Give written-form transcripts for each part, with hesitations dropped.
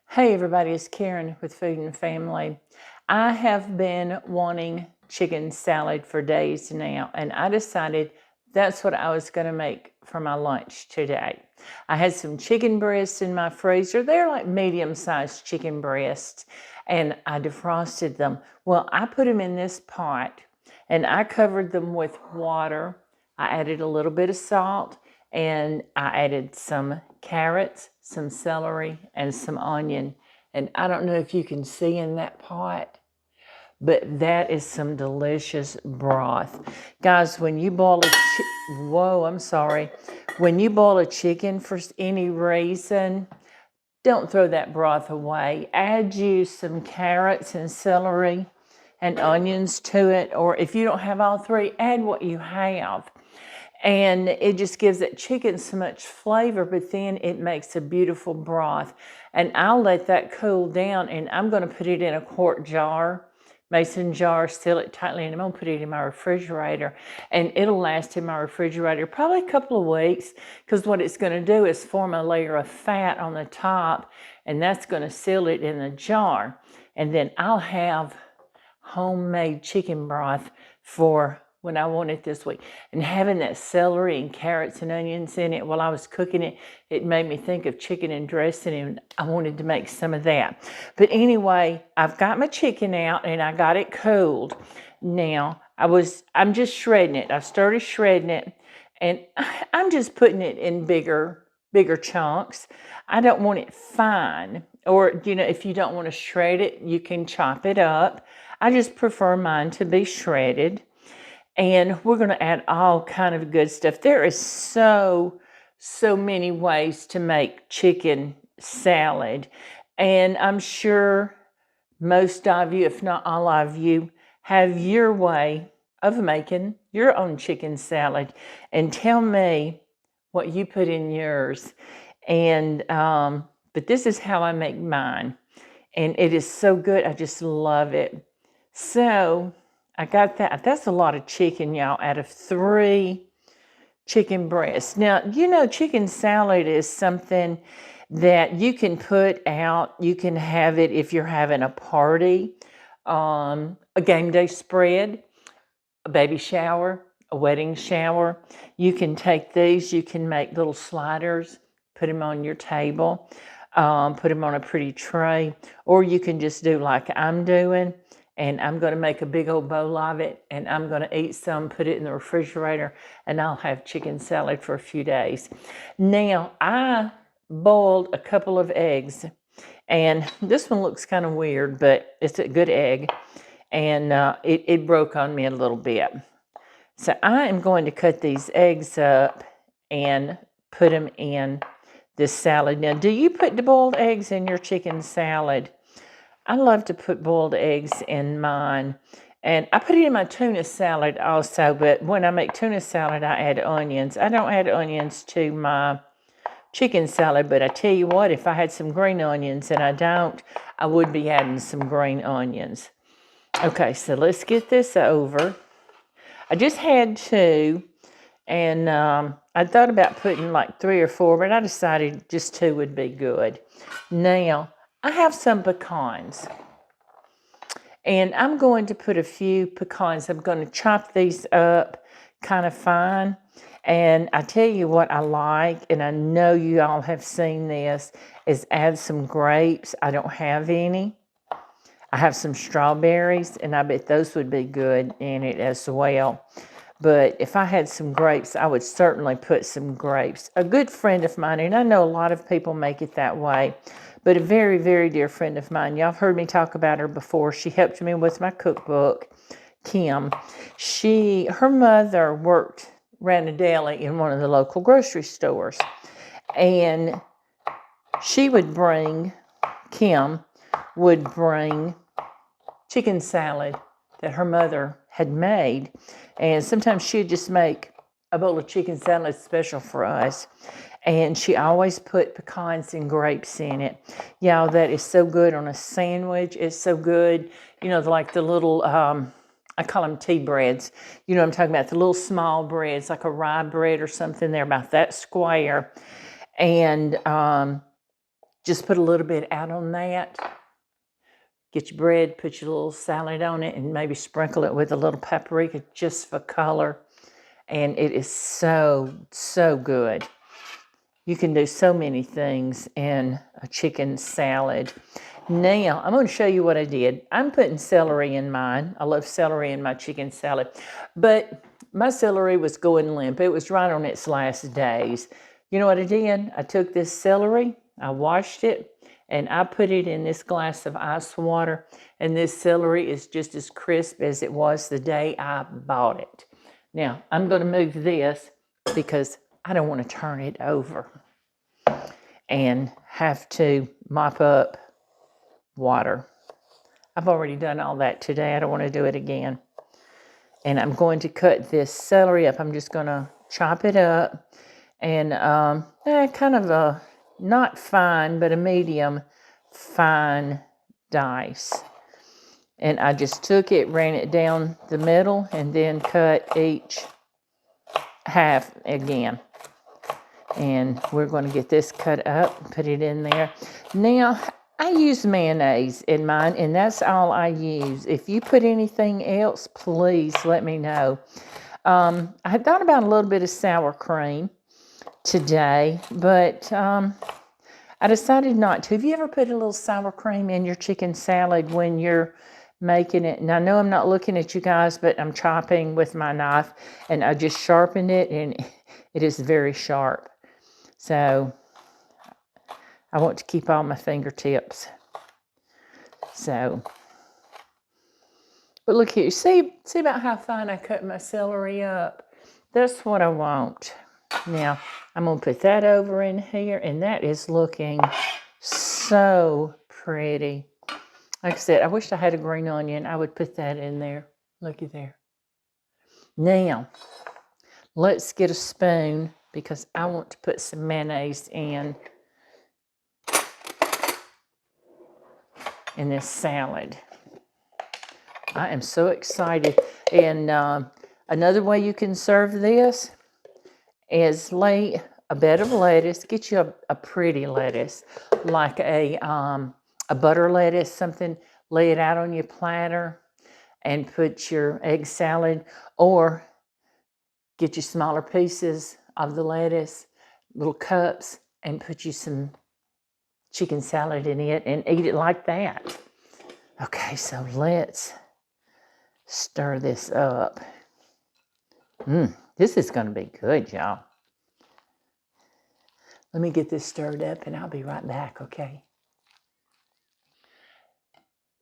Hey everybody, it's Karen with Food and Family. I have been wanting chicken salad for days now, and I decided that's what I was going to make for my lunch today. I had some chicken breasts in my freezer. They're like medium-sized chicken breasts, and I defrosted them. Well, I put them in this pot, and I covered them with water. I added a little bit of salt, and I added some carrots, some celery, and some onion. And I don't know if you can see in that pot, but that is some delicious broth. Guys, when you boil When you boil a chicken for any reason, don't throw that broth away. Add you some carrots and celery and onions to it, or if you don't have all three, add what you have. And it just gives that chicken so much flavor, but then it makes a beautiful broth. And I'll let that cool down, and I'm going to put it in a quart jar, mason jar, seal it tightly, and I'm going to put it in my refrigerator. And it'll last in my refrigerator probably a couple of weeks, because what it's going to do is form a layer of fat on the top, and that's going to seal it in the jar. And then I'll have homemade chicken broth for when I want it this week. And having that celery and carrots and onions in it while I was cooking it, it made me think of chicken and dressing, and I wanted to make some of that. But anyway, I've got my chicken out and I got it cooled. Now, I'm just shredding it. I started shredding it, and I'm just putting it in bigger chunks. I don't want it fine. Or, if you don't want to shred it, you can chop it up. I just prefer mine to be shredded. And we're going to add all kind of good stuff. There is so many ways to make chicken salad. And I'm sure most of you, if not all of you, have your way of making your own chicken salad. And tell me what you put in yours. And but this is how I make mine. And it is so good. I just love it. So I got that. That's a lot of chicken, y'all, out of 3 chicken breasts. Now, chicken salad is something that you can put out. You can have it if you're having a party, a game day spread, a baby shower, a wedding shower. You can take these, you can make little sliders, put them on your table, put them on a pretty tray, or you can just do like I'm doing, and I'm going to make a big old bowl of it, and I'm going to eat some, put it in the refrigerator, and I'll have chicken salad for a few days. Now, I boiled a couple of eggs, and this one looks kind of weird, but it's a good egg, and it broke on me a little bit. So I am going to cut these eggs up and put them in this salad. Now, do you put the boiled eggs in your chicken salad? I love to put boiled eggs in mine. And I put it in my tuna salad also, but when I make tuna salad, I add onions. I don't add onions to my chicken salad, but I tell you what, if I had some green onions, and I don't, I would be adding some green onions. Okay, so let's get this over. I just had 2, and I thought about putting like 3 or 4, but I decided just 2 would be good. Now, I have some pecans, and I'm going to put a few pecans. I'm going to chop these up kind of fine. And I tell you what I like, and I know you all have seen this, is add some grapes. I don't have any. I have some strawberries, and I bet those would be good in it as well. But if I had some grapes, I would certainly put some grapes. A good friend of mine, and I know a lot of people make it that way, but a very, very dear friend of mine, y'all have heard me talk about her before. She helped me with my cookbook, Kim. Her mother ran a deli in one of the local grocery stores. And Kim would bring chicken salad that her mother had made. And sometimes she'd just make a bowl of chicken salad special for us. And she always put pecans and grapes in it. Y'all, that is so good on a sandwich. It's so good. Like the little, I call them tea breads. You know what I'm talking about, the little small breads, like a rye bread or something. They're about that square. And Just put a little bit out on that. Get your bread, put your little salad on it, and maybe sprinkle it with a little paprika just for color. And it is so, so good. You can do so many things in a chicken salad. Now, I'm going to show you what I did. I'm putting celery in mine. I love celery in my chicken salad. But my celery was going limp. It was right on its last days. You know what I did? I took this celery, I washed it, and I put it in this glass of ice water. And this celery is just as crisp as it was the day I bought it. Now, I'm going to move this because I don't want to turn it over and have to mop up water. I've already done all that today. I don't want to do it again. And I'm going to cut this celery up. I'm just going to chop it up and kind of a, not fine, but a medium fine dice. And I just took it, ran it down the middle, and then cut each half again. And we're going to get this cut up, put it in there. Now, I use mayonnaise in mine, and that's all I use. If you put anything else, please let me know. I had thought about a little bit of sour cream today, but I decided not to. Have you ever put a little sour cream in your chicken salad when you're making it? And I know I'm not looking at you guys, but I'm chopping with my knife, and I just sharpened it, and it is very sharp. So I want to keep all my fingertips. So, but look here, see about how fine I cut my celery up? That's what I want. Now, I'm going to put that over in here, and that is looking so pretty. Like I said, I wish I had a green onion. I would put that in there. Looky there. Now, let's get a spoon because I want to put some mayonnaise in this salad. I am so excited. And another way you can serve this is lay a bed of lettuce. Get you a pretty lettuce, like a butter lettuce, something. Lay it out on your platter and put your egg salad, or get you smaller pieces of the lettuce, little cups, and put you some chicken salad in it and eat it like that. Okay, so let's stir this up. This is going to be good, y'all. Let me get this stirred up and I'll be right back, okay?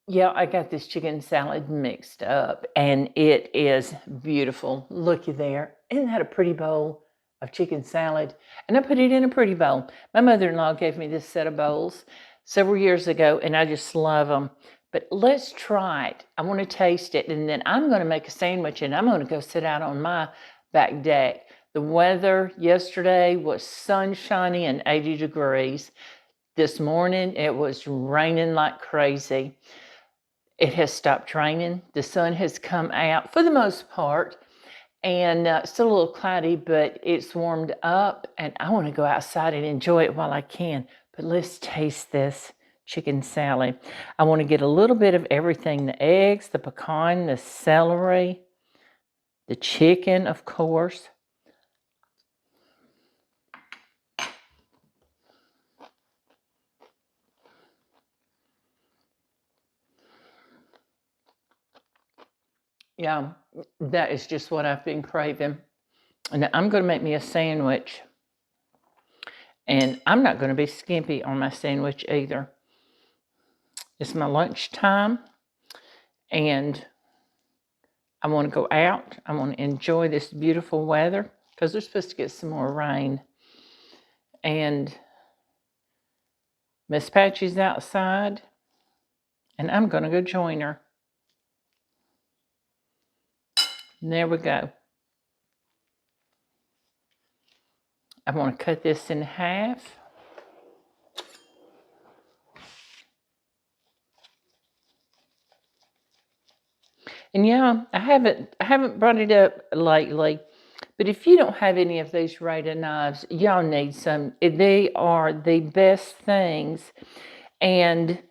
Yeah, I got this chicken salad mixed up and it is beautiful. Looky there. Isn't that a pretty bowl of chicken salad? And I put it in a pretty bowl. My mother-in-law gave me this set of bowls several years ago and I just love them. But let's try it. I want to taste it, and then I'm going to make a sandwich and I'm going to go sit out on my back deck. The weather yesterday was sunshiny and 80 degrees. This morning it was raining like crazy. It has stopped raining. The sun has come out for the most part, and still a little cloudy, but it's warmed up, and I want to go outside and enjoy it while I can. But let's taste this chicken salad. I want to get a little bit of everything: the eggs, the pecan, the celery, the chicken, of course. Yeah, that is just what I've been craving. And I'm going to make me a sandwich. And I'm not going to be skimpy on my sandwich either. It's my lunchtime. And I want to go out. I want to enjoy this beautiful weather because we're supposed to get some more rain. And Miss Patchy's outside. And I'm going to go join her. And there we go. I want to cut this in half. And yeah, I haven't brought it up lately, But if you don't have any of these Rada knives, y'all need some. They are the best things. And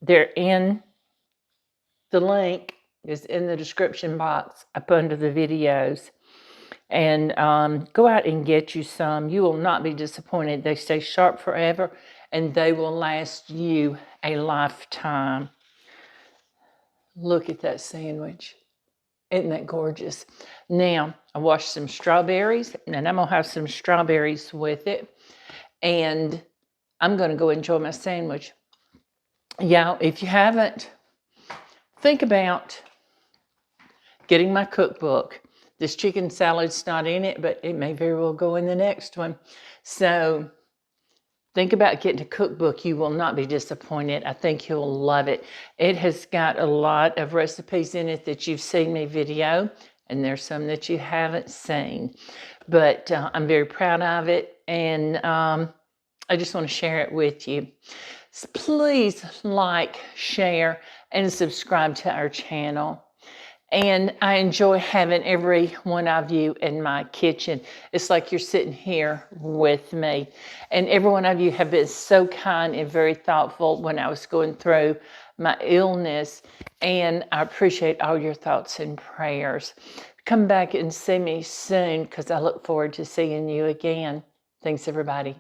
they're in the link is in the description box up under the videos. And go out and get you some. You will not be disappointed. They stay sharp forever, and they will last you a lifetime. Look at that sandwich. Isn't that gorgeous? Now, I washed some strawberries, and I'm going to have some strawberries with it. And I'm going to go enjoy my sandwich. Y'all, if you haven't, think about getting my cookbook. This chicken salad's not in it, but it may very well go in the next one. So think about getting a cookbook. You will not be disappointed. I think you'll love it. It has got a lot of recipes in it that you've seen me video, and there's some that you haven't seen. But I'm very proud of it, and I just want to share it with you. So please like, share, and subscribe to our channel. And I enjoy having every one of you in my kitchen. It's like you're sitting here with me. And every one of you have been so kind and very thoughtful when I was going through my illness. And I appreciate all your thoughts and prayers. Come back and see me soon, because I look forward to seeing you again. Thanks, everybody.